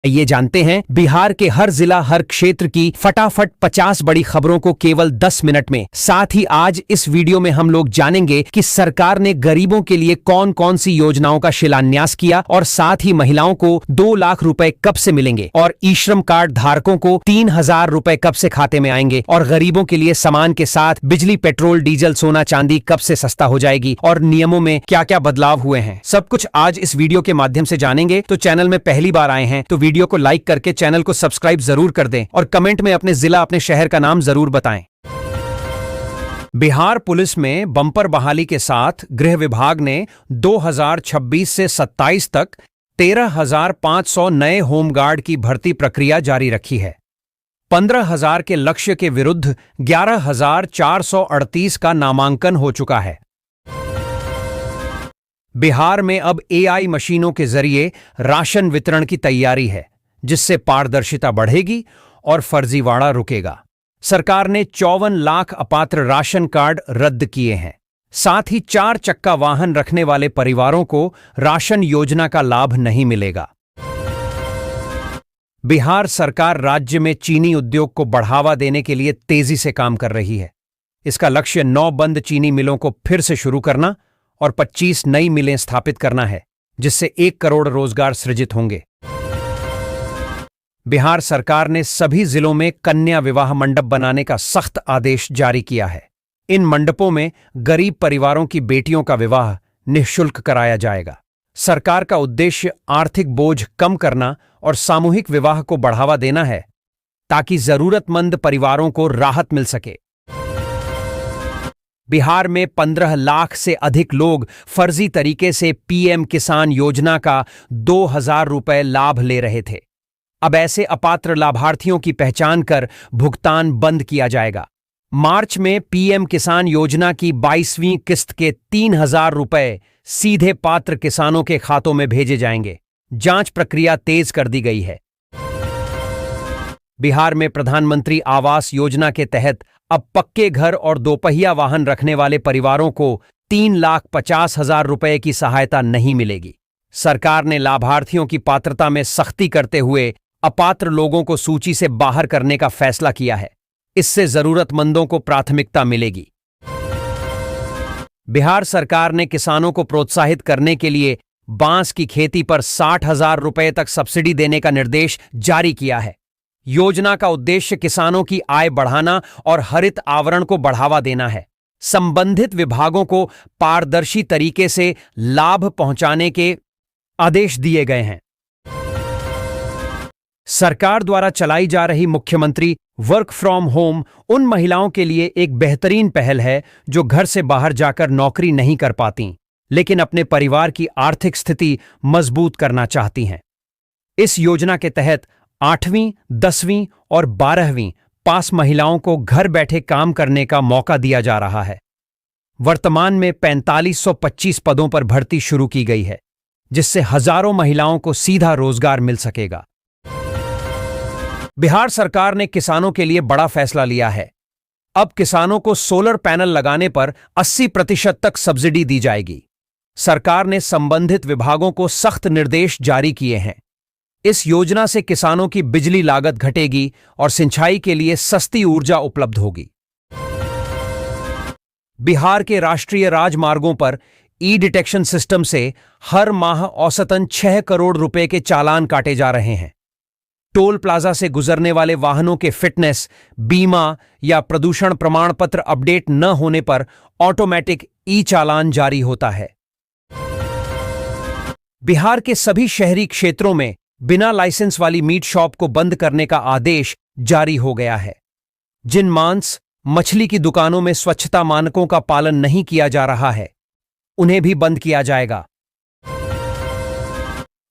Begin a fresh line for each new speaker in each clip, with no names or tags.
ये जानते हैं बिहार के हर जिला हर क्षेत्र की फटाफट 50 बड़ी खबरों को केवल 10 मिनट में। साथ ही आज इस वीडियो में हम लोग जानेंगे कि सरकार ने गरीबों के लिए कौन कौन सी योजनाओं का शिलान्यास किया और साथ ही महिलाओं को 2 लाख रुपए कब से मिलेंगे और ई श्रम कार्ड धारकों को 3,000 रुपए कब से खाते में आएंगे और गरीबों के लिए सामान के साथ बिजली, पेट्रोल, डीजल, सोना, चांदी कब से सस्ता हो जाएगी और नियमों में क्या क्या बदलाव हुए हैं। सब कुछ आज इस वीडियो के माध्यम से जानेंगे। तो चैनल में पहली बार आए हैं तो वीडियो को लाइक करके चैनल को सब्सक्राइब जरूर कर दें और कमेंट में अपने जिला, अपने शहर का नाम जरूर बताएं। बिहार पुलिस में बम्पर बहाली के साथ गृह विभाग ने 2026 से 27 तक 13,500 नए होमगार्ड की भर्ती प्रक्रिया जारी रखी है। 15,000 के लक्ष्य के विरुद्ध 11,438 का नामांकन हो चुका है। बिहार में अब AI मशीनों के जरिए राशन वितरण की तैयारी है, जिससे पारदर्शिता बढ़ेगी और फर्जीवाड़ा रुकेगा। सरकार ने 54 लाख अपात्र राशन कार्ड रद्द किए हैं। साथ ही 4 चक्का वाहन रखने वाले परिवारों को राशन योजना का लाभ नहीं मिलेगा। बिहार सरकार राज्य में चीनी उद्योग को बढ़ावा देने के लिए तेजी से काम कर रही है। इसका लक्ष्य 9 बंद चीनी मिलों को फिर से शुरू करना और 25 नई मिलें स्थापित करना है, जिससे 1 करोड़ रोजगार सृजित होंगे। बिहार सरकार ने सभी जिलों में कन्या विवाह मंडप बनाने का सख्त आदेश जारी किया है। इन मंडपों में गरीब परिवारों की बेटियों का विवाह निःशुल्क कराया जाएगा। सरकार का उद्देश्य आर्थिक बोझ कम करना और सामूहिक विवाह को बढ़ावा देना है, ताकि जरूरतमंद परिवारों को राहत मिल सके। बिहार में 15 लाख से अधिक लोग फर्जी तरीके से PM किसान योजना का 2,000 रुपए लाभ ले रहे थे। अब ऐसे अपात्र लाभार्थियों की पहचान कर भुगतान बंद किया जाएगा। मार्च में PM किसान योजना की 22वीं किस्त के 3,000 रुपए सीधे पात्र किसानों के खातों में भेजे जाएंगे। जांच प्रक्रिया तेज कर दी गई है। बिहार में प्रधानमंत्री आवास योजना के तहत अब पक्के घर और दोपहिया वाहन रखने वाले परिवारों को 3,50,000 रुपए की सहायता नहीं मिलेगी। सरकार ने लाभार्थियों की पात्रता में सख्ती करते हुए अपात्र लोगों को सूची से बाहर करने का फैसला किया है। इससे जरूरतमंदों को प्राथमिकता मिलेगी। बिहार सरकार ने किसानों को प्रोत्साहित करने के लिए बांस की खेती पर 60,000 रुपए तक सब्सिडी देने का निर्देश जारी किया है। योजना का उद्देश्य किसानों की आय बढ़ाना और हरित आवरण को बढ़ावा देना है। संबंधित विभागों को पारदर्शी तरीके से लाभ पहुंचाने के आदेश दिए गए हैं। सरकार द्वारा चलाई जा रही मुख्यमंत्री वर्क फ्रॉम होम उन महिलाओं के लिए एक बेहतरीन पहल है जो घर से बाहर जाकर नौकरी नहीं कर पाती, लेकिन अपने परिवार की आर्थिक स्थिति मजबूत करना चाहती हैं। इस योजना के तहत 8वीं, 10वीं और 12वीं पास महिलाओं को घर बैठे काम करने का मौका दिया जा रहा है। वर्तमान में 4525 पदों पर भर्ती शुरू की गई है, जिससे हजारों महिलाओं को सीधा रोजगार मिल सकेगा। बिहार सरकार ने किसानों के लिए बड़ा फैसला लिया है। अब किसानों को सोलर पैनल लगाने पर 80% तक सब्सिडी दी जाएगी। सरकार ने संबंधित विभागों को सख्त निर्देश जारी किए हैं। इस योजना से किसानों की बिजली लागत घटेगी और सिंचाई के लिए सस्ती ऊर्जा उपलब्ध होगी। बिहार के राष्ट्रीय राजमार्गों पर ई-डिटेक्शन सिस्टम से हर माह औसतन 6 करोड़ रुपए के चालान काटे जा रहे हैं। टोल प्लाजा से गुजरने वाले वाहनों के फिटनेस, बीमा या प्रदूषण प्रमाण पत्र अपडेट न होने पर ऑटोमेटिक ई-चालान जारी होता है। बिहार के सभी शहरी क्षेत्रों में बिना लाइसेंस वाली मीट शॉप को बंद करने का आदेश जारी हो गया है। जिन मांस, मछली की दुकानों में स्वच्छता मानकों का पालन नहीं किया जा रहा है, उन्हें भी बंद किया जाएगा।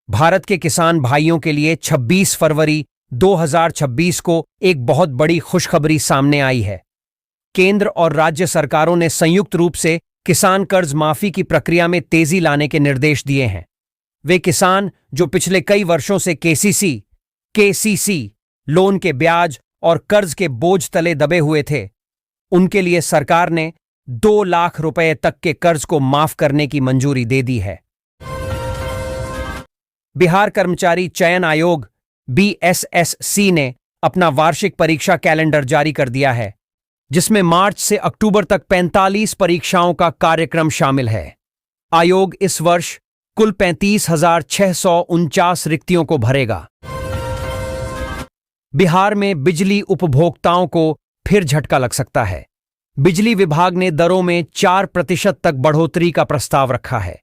भारत के किसान भाइयों के लिए 26 फरवरी 2026 को एक बहुत बड़ी खुशखबरी सामने आई है। केंद्र और राज्य सरकारों ने संयुक्त रूप से किसान कर्ज माफी की प्रक्रिया में तेजी लाने के निर्देश दिए हैं। वे किसान जो पिछले कई वर्षों से KCC लोन के ब्याज और कर्ज के बोझ तले दबे हुए थे, उनके लिए सरकार ने 2 लाख रुपए तक के कर्ज को माफ करने की मंजूरी दे दी है। बिहार कर्मचारी चयन आयोग BSSC ने अपना वार्षिक परीक्षा कैलेंडर जारी कर दिया है, जिसमें मार्च से अक्टूबर तक 45 परीक्षाओं का कार्यक्रम शामिल है। आयोग इस वर्ष कुल 35,649 रिक्तियों को भरेगा। बिहार में बिजली उपभोक्ताओं को फिर झटका लग सकता है। बिजली विभाग ने दरों में 4% तक बढ़ोतरी का प्रस्ताव रखा है।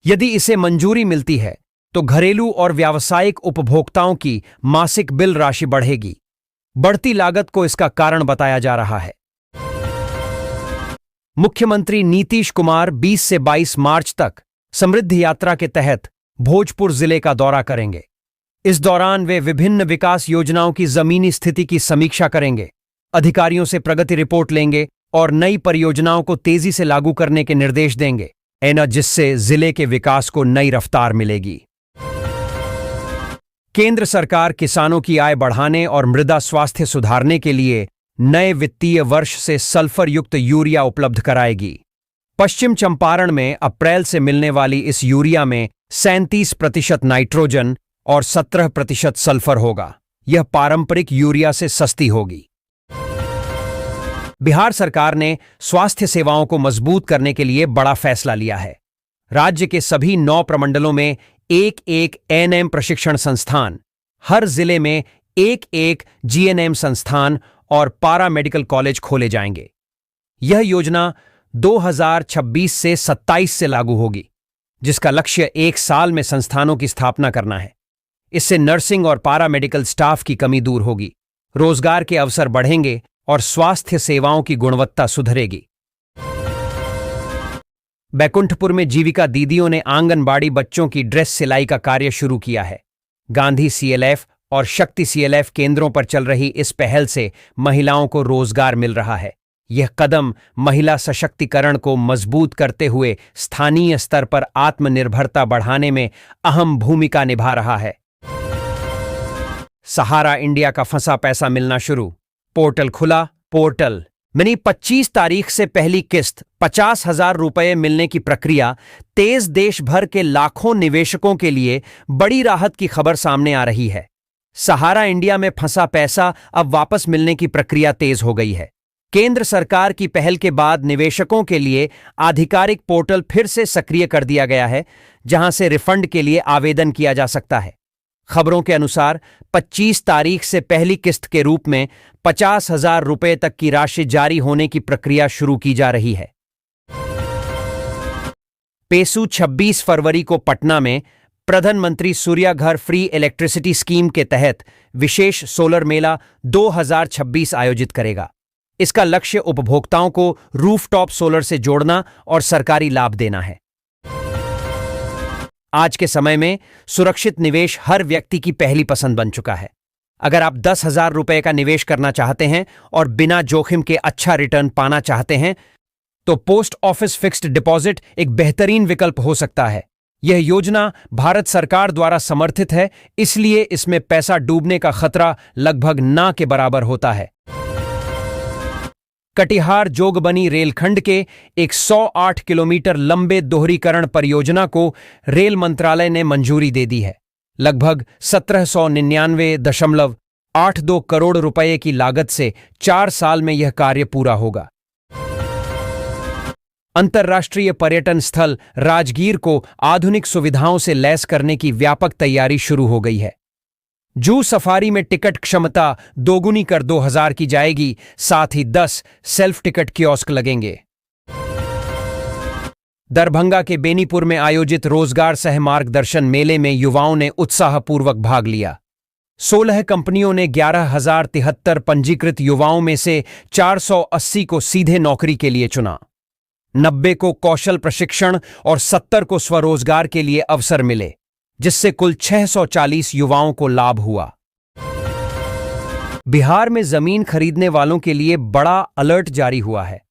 यदि इसे मंजूरी मिलती है तो घरेलू और व्यावसायिक उपभोक्ताओं की मासिक बिल राशि बढ़ेगी। बढ़ती लागत को इसका कारण बताया जा रहा है। मुख्यमंत्री नीतीश कुमार 20 से 22 मार्च तक समृद्धि यात्रा के तहत भोजपुर जिले का दौरा करेंगे। इस दौरान वे विभिन्न विकास योजनाओं की जमीनी स्थिति की समीक्षा करेंगे, अधिकारियों से प्रगति रिपोर्ट लेंगे और नई परियोजनाओं को तेजी से लागू करने के निर्देश देंगे, जिससे जिले के विकास को नई रफ्तार मिलेगी। केंद्र सरकार किसानों की आय बढ़ाने और मृदा स्वास्थ्य सुधारने के लिए नए वित्तीय वर्ष से सल्फर युक्त यूरिया उपलब्ध कराएगी। पश्चिम चंपारण में अप्रैल से मिलने वाली इस यूरिया में 37% नाइट्रोजन और 17% सल्फर होगा। यह पारंपरिक यूरिया से सस्ती होगी। बिहार सरकार ने स्वास्थ्य सेवाओं को मजबूत करने के लिए बड़ा फैसला लिया है। राज्य के सभी 9 प्रमंडलों में एक एएनएम प्रशिक्षण संस्थान, हर जिले में एक जीएनएम संस्थान और पारा मेडिकल कॉलेज खोले जाएंगे। यह योजना 2026 से 27 से लागू होगी, जिसका लक्ष्य 1 साल में संस्थानों की स्थापना करना है। इससे नर्सिंग और पारा मेडिकल स्टाफ की कमी दूर होगी, रोजगार के अवसर बढ़ेंगे और स्वास्थ्य सेवाओं की गुणवत्ता सुधरेगी। बैकुंठपुर में जीविका दीदियों ने आंगनबाड़ी बच्चों की ड्रेस सिलाई का कार्य शुरू किया है। गांधी CLF और शक्ति CLF केंद्रों पर चल रही इस पहल से महिलाओं को रोजगार मिल रहा है। यह कदम महिला सशक्तिकरण को मजबूत करते हुए स्थानीय स्तर पर आत्मनिर्भरता बढ़ाने में अहम भूमिका निभा रहा है। सहारा इंडिया का फंसा पैसा मिलना शुरू, पोर्टल खुला। पोर्टल मिनी 25 तारीख से पहली किस्त 50,000 रुपये मिलने की प्रक्रिया तेज। देश भर के लाखों निवेशकों के लिए बड़ी राहत की खबर सामने आ रही है। सहारा इंडिया में फंसा पैसा अब वापस मिलने की प्रक्रिया तेज हो गई है। केंद्र सरकार की पहल के बाद निवेशकों के लिए आधिकारिक पोर्टल फिर से सक्रिय कर दिया गया है, जहां से रिफंड के लिए आवेदन किया जा सकता है। खबरों के अनुसार 25 तारीख से पहली किस्त के रूप में 50,000 रुपये तक की राशि जारी होने की प्रक्रिया शुरू की जा रही है। पेसू 26 फरवरी को पटना में प्रधानमंत्री सूर्या घर फ्री इलेक्ट्रिसिटी स्कीम के तहत विशेष सोलर मेला 2026 आयोजित करेगा। इसका लक्ष्य उपभोक्ताओं को रूफटॉप सोलर से जोड़ना और सरकारी लाभ देना है। आज के समय में सुरक्षित निवेश हर व्यक्ति की पहली पसंद बन चुका है। अगर आप 10,000 रुपये का निवेश करना चाहते हैं और बिना जोखिम के अच्छा रिटर्न पाना चाहते हैं, तो पोस्ट ऑफिस फिक्स्ड डिपॉजिट एक बेहतरीन विकल्प हो सकता है। यह योजना भारत सरकार द्वारा समर्थित है, इसलिए इसमें पैसा डूबने का खतरा लगभग ना के बराबर होता है। कटिहार जोगबनी रेलखंड के 108 किलोमीटर लंबे दोहरीकरण परियोजना को रेल मंत्रालय ने मंजूरी दे दी है। लगभग 1799.82 करोड़ रुपए की लागत से 4 साल में यह कार्य पूरा होगा। अंतर्राष्ट्रीय पर्यटन स्थल राजगीर को आधुनिक सुविधाओं से लैस करने की व्यापक तैयारी शुरू हो गई है। जू सफारी में टिकट क्षमता दोगुनी कर 2000 की जाएगी, साथ ही 10 सेल्फ टिकट कियोस्क लगेंगे। दरभंगा के बेनीपुर में आयोजित रोजगार सह मार्गदर्शन मेले में युवाओं ने उत्साहपूर्वक भाग लिया। 16 कंपनियों ने 11,073 पंजीकृत युवाओं में से 480 को सीधे नौकरी के लिए चुना। 90 को कौशल प्रशिक्षण और 70 को स्वरोजगार के लिए अवसर मिले, जिससे कुल 640 युवाओं को लाभ हुआ। बिहार में जमीन खरीदने वालों के लिए बड़ा अलर्ट जारी हुआ है।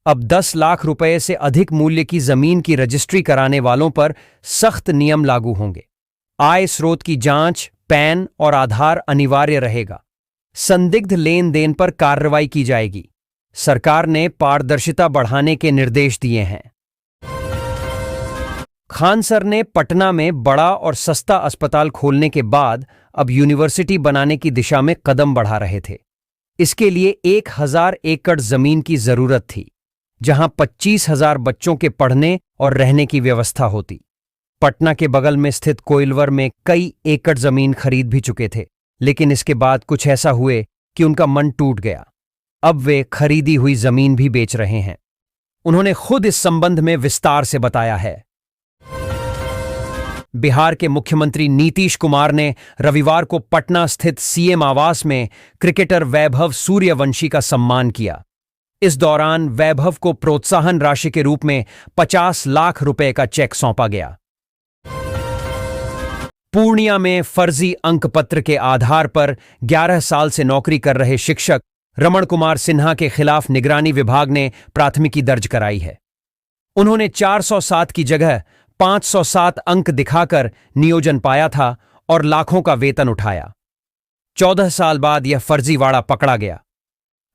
अब 10 लाख रुपए से अधिक मूल्य की जमीन की रजिस्ट्री कराने वालों पर सख्त नियम लागू होंगे। आय स्रोत की जांच, पैन और आधार अनिवार्य रहेगा। संदिग्ध लेन देन पर कार्रवाई की जाएगी। सरकार ने पारदर्शिता बढ़ाने के निर्देश दिए हैं। खान सर ने पटना में बड़ा और सस्ता अस्पताल खोलने के बाद अब यूनिवर्सिटी बनाने की दिशा में कदम बढ़ा रहे थे। इसके लिए 1000 एकड़ जमीन की जरूरत थी, जहां 25,000 बच्चों के पढ़ने और रहने की व्यवस्था होती। पटना के बगल में स्थित कोइलवर में कई एकड़ जमीन खरीद भी चुके थे, लेकिन इसके बाद कुछ ऐसा हुए कि उनका मन टूट गया। अब वे खरीदी हुई जमीन भी बेच रहे हैं। उन्होंने खुद इस संबंध में विस्तार से बताया है। बिहार के मुख्यमंत्री नीतीश कुमार ने रविवार को पटना स्थित सीएम आवास में क्रिकेटर वैभव सूर्यवंशी का सम्मान किया। इस दौरान वैभव को प्रोत्साहन राशि के रूप में 50 लाख रुपए का चेक सौंपा गया। पूर्णिया में फर्जी अंकपत्र के आधार पर 11 साल से नौकरी कर रहे शिक्षक रमण कुमार सिन्हा के खिलाफ निगरानी विभाग ने प्राथमिकी दर्ज कराई है। उन्होंने 407 की जगह 507 अंक दिखाकर नियोजन पाया था और लाखों का वेतन उठाया। 14 साल बाद यह फर्जीवाड़ा पकड़ा गया।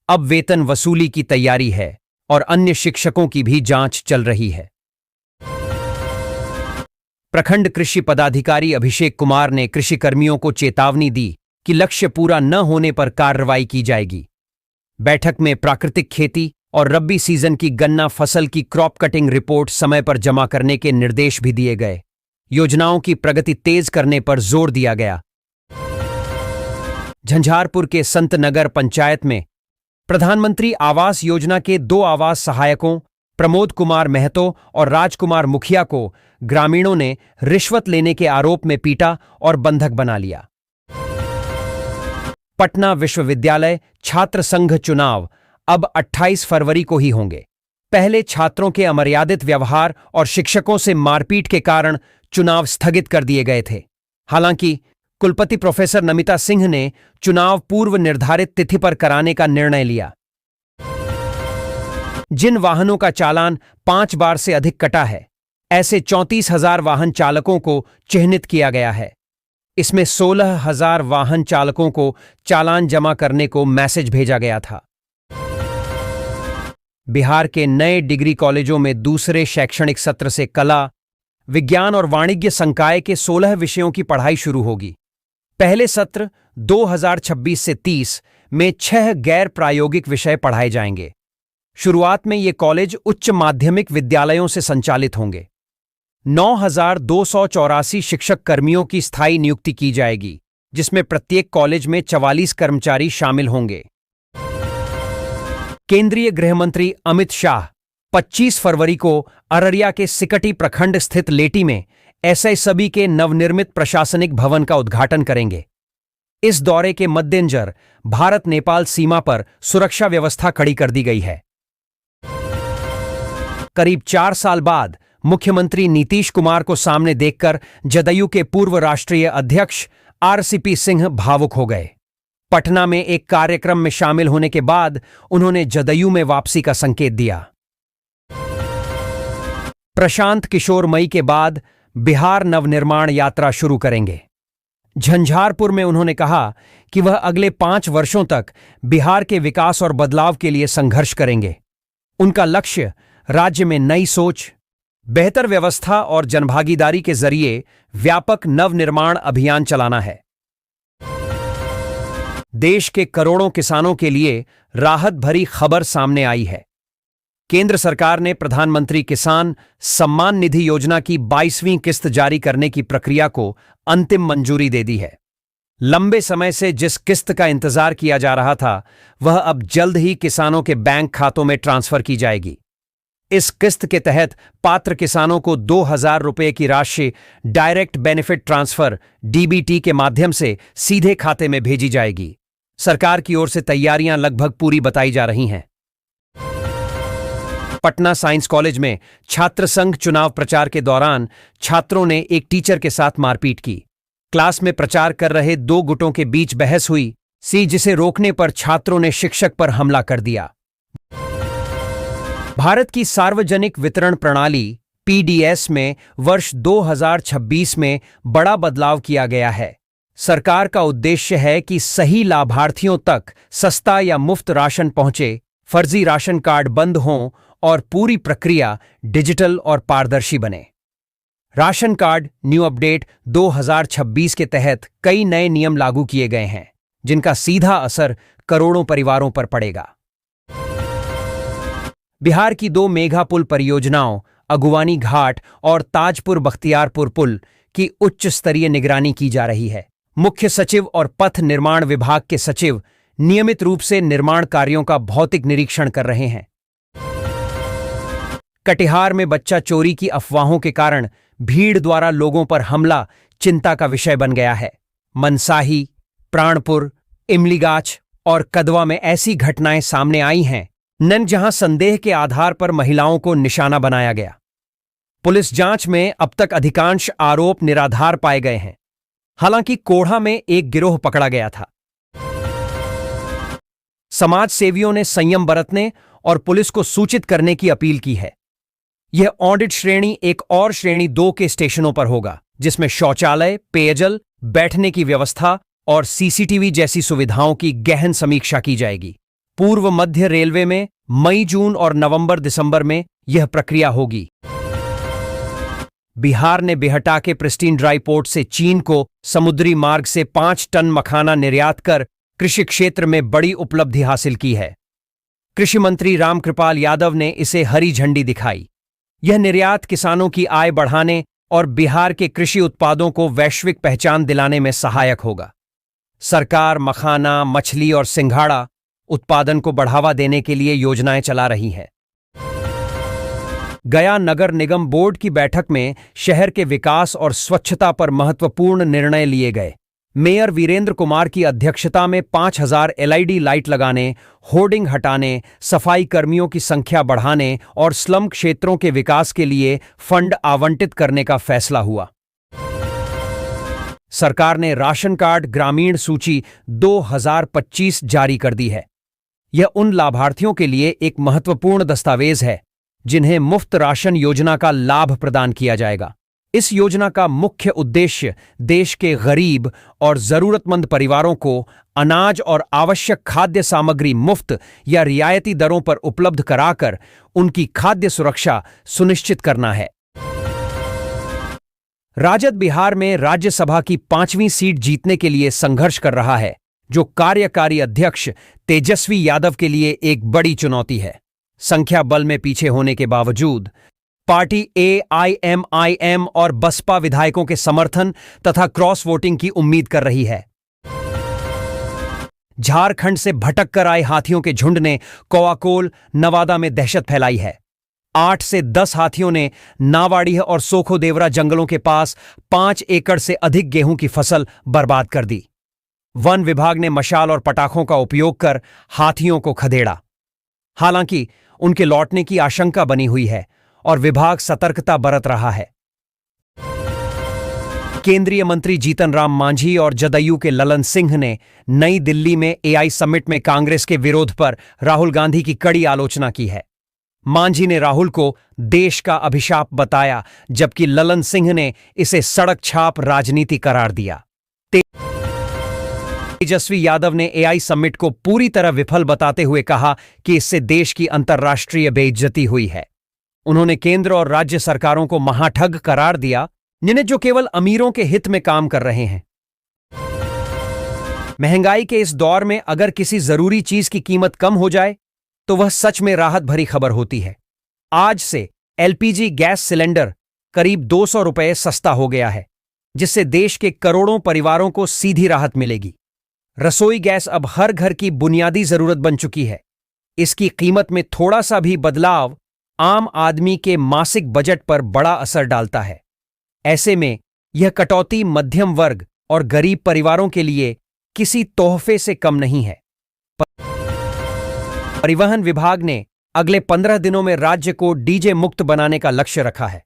अब वेतन वसूली की तैयारी है और अन्य शिक्षकों की भी जांच चल रही है। प्रखंड कृषि पदाधिकारी अभिषेक कुमार ने कृषि कर्मियों को चेतावनी दी कि लक्ष्य पूरा न होने पर कार्रवाई की जाएगी। बैठक में प्राकृतिक खेती और रब्बी सीजन की गन्ना फसल की क्रॉप कटिंग रिपोर्ट समय पर जमा करने के निर्देश भी दिए गए। योजनाओं की प्रगति तेज करने पर जोर दिया गया। झंझारपुर के संत नगर पंचायत में प्रधानमंत्री आवास योजना के 2 आवास सहायकों प्रमोद कुमार महतो और राजकुमार मुखिया को ग्रामीणों ने रिश्वत लेने के आरोप में पीटा और बंधक बना लिया। पटना विश्वविद्यालय छात्र संघ चुनाव अब 28 फरवरी को ही होंगे। पहले छात्रों के अमर्यादित व्यवहार और शिक्षकों से मारपीट के कारण चुनाव स्थगित कर दिए गए थे। हालांकि कुलपति प्रोफेसर नमिता सिंह ने चुनाव पूर्व निर्धारित तिथि पर कराने का निर्णय लिया। जिन वाहनों का चालान 5 बार से अधिक कटा है, ऐसे 34,000 वाहन चालकों को चिह्नित किया गया है। इसमें 16,000 वाहन चालकों को चालान जमा करने को मैसेज भेजा गया था। बिहार के नए डिग्री कॉलेजों में दूसरे शैक्षणिक सत्र से कला, विज्ञान और वाणिज्य संकाय के 16 विषयों की पढ़ाई शुरू होगी। पहले सत्र 2026 से 30 में 6 गैर प्रायोगिक विषय पढ़ाए जाएंगे। शुरुआत में ये कॉलेज उच्च माध्यमिक विद्यालयों से संचालित होंगे। 9,284 शिक्षक कर्मियों की स्थायी नियुक्ति की जाएगी, जिसमें प्रत्येक कॉलेज में 44 कर्मचारी शामिल होंगे। केंद्रीय गृह मंत्री अमित शाह 25 फरवरी को अररिया के सिकटी प्रखंड स्थित लेटी में एसआईसबी के नवनिर्मित प्रशासनिक भवन का उद्घाटन करेंगे। इस दौरे के मद्देनजर भारत नेपाल सीमा पर सुरक्षा व्यवस्था कड़ी कर दी गई है। करीब 4 साल बाद मुख्यमंत्री नीतीश कुमार को सामने देखकर जदयू के पूर्व राष्ट्रीय अध्यक्ष आरसीपी सिंह भावुक हो गए। पटना में एक कार्यक्रम में शामिल होने के बाद उन्होंने जदयू में वापसी का संकेत दिया। प्रशांत किशोर मई के बाद बिहार नवनिर्माण यात्रा शुरू करेंगे। झंझारपुर में उन्होंने कहा कि वह अगले 5 वर्षों तक बिहार के विकास और बदलाव के लिए संघर्ष करेंगे। उनका लक्ष्य राज्य में नई सोच, बेहतर व्यवस्था और जनभागीदारी के जरिए व्यापक नवनिर्माण अभियान चलाना है। देश के करोड़ों किसानों के लिए राहत भरी खबर सामने आई है। केंद्र सरकार ने प्रधानमंत्री किसान सम्मान निधि योजना की 22वीं किस्त जारी करने की प्रक्रिया को अंतिम मंजूरी दे दी है। लंबे समय से जिस किस्त का इंतजार किया जा रहा था, वह अब जल्द ही किसानों के बैंक खातों में ट्रांसफर की जाएगी। इस किस्त के तहत पात्र किसानों को 2,000 रुपये की राशि डायरेक्ट बेनिफिट ट्रांसफर डीबीटी के माध्यम से सीधे खाते में भेजी जाएगी। सरकार की ओर से तैयारियां लगभग पूरी बताई जा रही हैं। पटना साइंस कॉलेज में छात्र संघ चुनाव प्रचार के दौरान छात्रों ने एक टीचर के साथ मारपीट की। क्लास में प्रचार कर रहे 2 गुटों के बीच बहस हुई, जिसे रोकने पर छात्रों ने शिक्षक पर हमला कर दिया। भारत की सार्वजनिक वितरण प्रणाली पीडीएस में वर्ष 2026 में बड़ा बदलाव किया गया है। सरकार का उद्देश्य है कि सही लाभार्थियों तक सस्ता या मुफ्त राशन पहुंचे, फर्जी राशन कार्ड बंद हों और पूरी प्रक्रिया डिजिटल और पारदर्शी बने। राशन कार्ड न्यू अपडेट 2026 के तहत कई नए नियम लागू किए गए हैं, जिनका सीधा असर करोड़ों परिवारों पर पड़ेगा। बिहार की 2 मेगा पुल परियोजनाओं अगुवानी घाट और ताजपुर बख्तियारपुर पुल की उच्च स्तरीय निगरानी की जा रही है। मुख्य सचिव और पथ निर्माण विभाग के सचिव नियमित रूप से निर्माण कार्यों का भौतिक निरीक्षण कर रहे हैं। कटिहार में बच्चा चोरी की अफवाहों के कारण भीड़ द्वारा लोगों पर हमला चिंता का विषय बन गया है। मनसाही, प्राणपुर, इमलीगाछ और कदवा में ऐसी घटनाएं सामने आई हैं जहां संदेह के आधार पर महिलाओं को निशाना बनाया गया। पुलिस जांच में अब तक अधिकांश आरोप निराधार पाए गए हैं। हालांकि कोढ़ा में एक गिरोह पकड़ा गया था। समाज सेवियों ने संयम बरतने और पुलिस को सूचित करने की अपील की है। यह ऑडिट श्रेणी 1 और श्रेणी 2 के स्टेशनों पर होगा, जिसमें शौचालय, पेयजल, बैठने की व्यवस्था और सीसीटीवी जैसी सुविधाओं की गहन समीक्षा की जाएगी। पूर्व मध्य रेलवे में मई, जून और नवंबर, दिसंबर में यह प्रक्रिया होगी। बिहार ने बिहटा के प्रिस्टीन ड्राई पोर्ट से चीन को समुद्री मार्ग से 5 टन मखाना निर्यात कर कृषि क्षेत्र में बड़ी उपलब्धि हासिल की है। कृषि मंत्री रामकृपाल यादव ने इसे हरी झंडी दिखाई। यह निर्यात किसानों की आय बढ़ाने और बिहार के कृषि उत्पादों को वैश्विक पहचान दिलाने में सहायक होगा। सरकार मखाना, मछली और सिंघाड़ा उत्पादन को बढ़ावा देने के लिए योजनाएं चला रही है। गया नगर निगम बोर्ड की बैठक में शहर के विकास और स्वच्छता पर महत्वपूर्ण निर्णय लिए गए। मेयर वीरेंद्र कुमार की अध्यक्षता में 5000 एलईडी लाइट लगाने, होर्डिंग हटाने, सफाई कर्मियों की संख्या बढ़ाने और स्लम क्षेत्रों के विकास के लिए फंड आवंटित करने का फैसला हुआ। सरकार ने राशन कार्ड ग्रामीण सूची 2025 जारी कर दी है। यह उन लाभार्थियों के लिए एक महत्वपूर्ण दस्तावेज है जिन्हें मुफ्त राशन योजना का लाभ प्रदान किया जाएगा। इस योजना का मुख्य उद्देश्य देश के गरीब और जरूरतमंद परिवारों को अनाज और आवश्यक खाद्य सामग्री मुफ्त या रियायती दरों पर उपलब्ध कराकर उनकी खाद्य सुरक्षा सुनिश्चित करना है। राजद बिहार में राज्यसभा की 5वीं सीट जीतने के लिए संघर्ष कर रहा है, जो कार्यकारी अध्यक्ष तेजस्वी यादव के लिए एक बड़ी चुनौती है। संख्या बल में पीछे होने के बावजूद पार्टी एआईएमआईएम और बसपा विधायकों के समर्थन तथा क्रॉस वोटिंग की उम्मीद कर रही है। झारखंड से भटक कर आए हाथियों के झुंड ने कोआकोल, नवादा में दहशत फैलाई है। 8 से 10 हाथियों ने नावाड़ी और सोखोदेवरा जंगलों के पास 5 एकड़ से अधिक गेहूं की फसल बर्बाद कर दी। वन विभाग ने मशाल और पटाखों का उपयोग कर हाथियों को खदेड़ा। हालांकि उनके लौटने की आशंका बनी हुई है और विभाग सतर्कता बरत रहा है। केंद्रीय मंत्री जीतन राम मांझी और जदयू के ललन सिंह ने नई दिल्ली में एआई समिट में कांग्रेस के विरोध पर राहुल गांधी की कड़ी आलोचना की है। मांझी ने राहुल को देश का अभिशाप बताया, जबकि ललन सिंह ने इसे सड़क छाप राजनीति करार दिया। तेजस्वी यादव ने एआई समिट को पूरी तरह विफल बताते हुए कहा कि इससे देश की अंतर्राष्ट्रीय बेइज्जती हुई है। उन्होंने केंद्र और राज्य सरकारों को महाठग करार दिया, जिन्हें जो केवल अमीरों के हित में काम कर रहे हैं। महंगाई के इस दौर में अगर किसी जरूरी चीज की कीमत कम हो जाए तो वह सच में राहत भरी खबर होती है। आज से एलपीजी गैस सिलेंडर करीब 200 रुपए सस्ता हो गया है, जिससे देश के करोड़ों परिवारों को सीधी राहत मिलेगी। रसोई गैस अब हर घर की बुनियादी जरूरत बन चुकी है। इसकी कीमत में थोड़ा सा भी बदलाव आम आदमी के मासिक बजट पर बड़ा असर डालता है। ऐसे में यह कटौती मध्यम वर्ग और गरीब परिवारों के लिए किसी तोहफे से कम नहीं है। परिवहन विभाग ने अगले 15 दिनों में राज्य को डीजे मुक्त बनाने का लक्ष्य रखा है।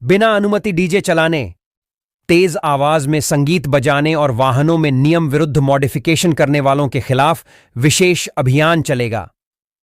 बिना अनुमति डीजे चलाने, तेज आवाज में संगीत बजाने और वाहनों में नियम विरुद्ध मॉडिफिकेशन करने वालों के खिलाफ विशेष अभियान चलेगा।